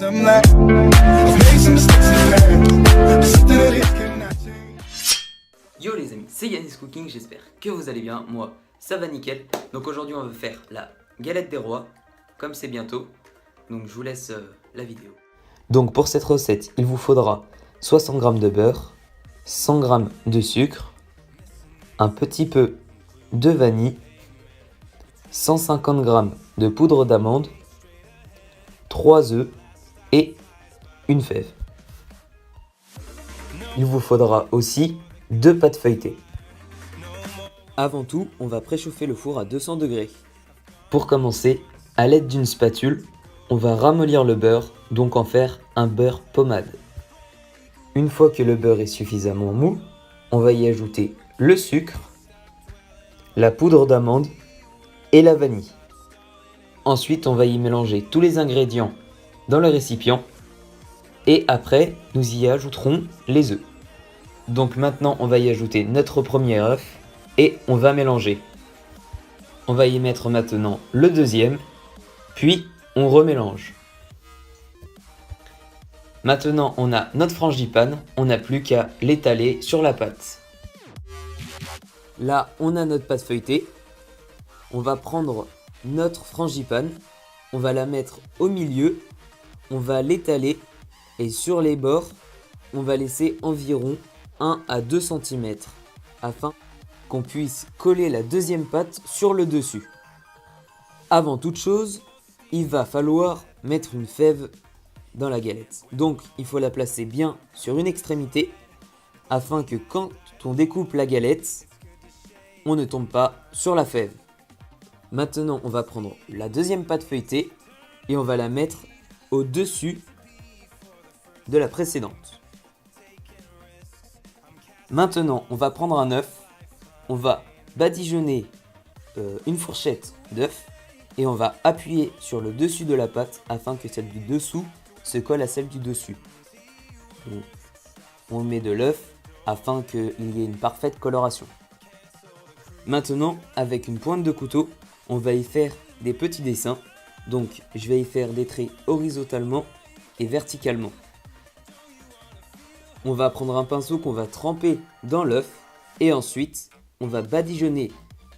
Yo les amis, c'est Yanis Cooking, j'espère que vous allez bien, moi ça va nickel. Donc aujourd'hui on va faire la galette des rois, comme c'est bientôt, donc je vous laisse la vidéo. Donc pour cette recette, il vous faudra 60 g de beurre, 100 g de sucre, un petit peu de vanille, 150 g de poudre d'amande, 3 œufs et une fève. Il vous faudra aussi 2 pâtes feuilletées. Avant tout, on va préchauffer le four à 200 degrés. Pour commencer, à l'aide d'une spatule, on va ramollir le beurre, donc en faire un beurre pommade. Une fois que le beurre est suffisamment mou, on va y ajouter le sucre, la poudre d'amande et la vanille. Ensuite, on va y mélanger tous les ingrédients dans le récipient et après, nous y ajouterons les œufs. Donc maintenant, on va y ajouter notre premier œuf et on va mélanger. On va y mettre maintenant le deuxième, puis on remélange. Maintenant, on a notre frangipane, on n'a plus qu'à l'étaler sur la pâte. Là, on a notre pâte feuilletée. On va prendre notre frangipane, on va la mettre au milieu, on va l'étaler et sur les bords, on va laisser environ 1 à 2 cm afin qu'on puisse coller la deuxième pâte sur le dessus. Avant toute chose, il va falloir mettre une fève dans la galette. Donc il faut la placer bien sur une extrémité afin que quand on découpe la galette, on ne tombe pas sur la fève. Maintenant, on va prendre la deuxième pâte feuilletée et on va la mettre au-dessus de la précédente. Maintenant, on va prendre un œuf, on va badigeonner une fourchette d'œuf et on va appuyer sur le dessus de la pâte afin que celle du dessous se colle à celle du dessus. Donc, on met de l'œuf afin qu'il y ait une parfaite coloration. Maintenant, avec une pointe de couteau, on va y faire des petits dessins. Donc, je vais y faire des traits horizontalement et verticalement. On va prendre un pinceau qu'on va tremper dans l'œuf et ensuite, on va badigeonner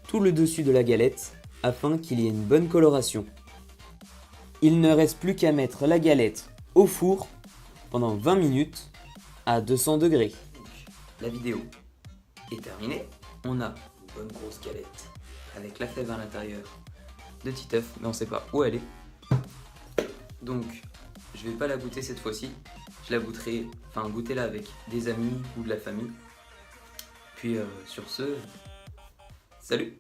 tout le dessus de la galette afin qu'il y ait une bonne coloration. Il ne reste plus qu'à mettre la galette au four pendant 20 minutes à 200 degrés. La vidéo est terminée. On a une bonne grosse galette avec la fève à l'intérieur de Titeuf, mais on sait pas où elle est. Donc, je vais pas la goûter cette fois-ci. Je la goûterai, goûtez-la avec des amis ou de la famille. Puis sur ce, salut!